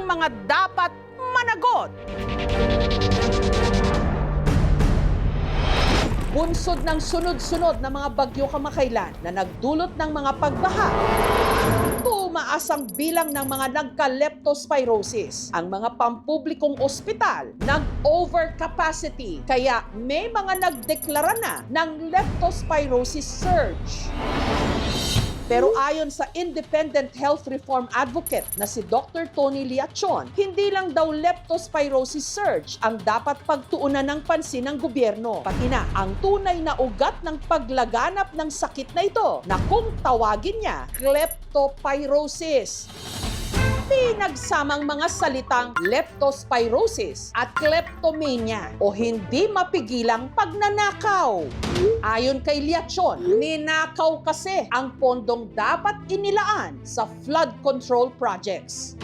ang mga dapat managot. Bunsod ng sunod-sunod na mga bagyo kamakailan na nagdulot ng mga pagbaha, tumaas ang bilang ng mga nagka-leptospirosis. Ang mga pampublikong ospital nag-overcapacity, kaya may mga nagdeklara na ng leptospirosis surge. Pero ayon sa independent health reform advocate na si Dr. Tony Liachon, hindi lang daw leptospirosis surge ang dapat pagtuunan ng pansin ng gobyerno. Pati na ang tunay na ugat ng paglaganap ng sakit na ito na kung tawagin niya, kleptopyrosis. Pinagsamang mga salitang leptospirosis at kleptomania o hindi mapigilang pagnanakaw. Ayon kay Liachon, ninakaw kasi ang pondong dapat inilaan sa flood control projects.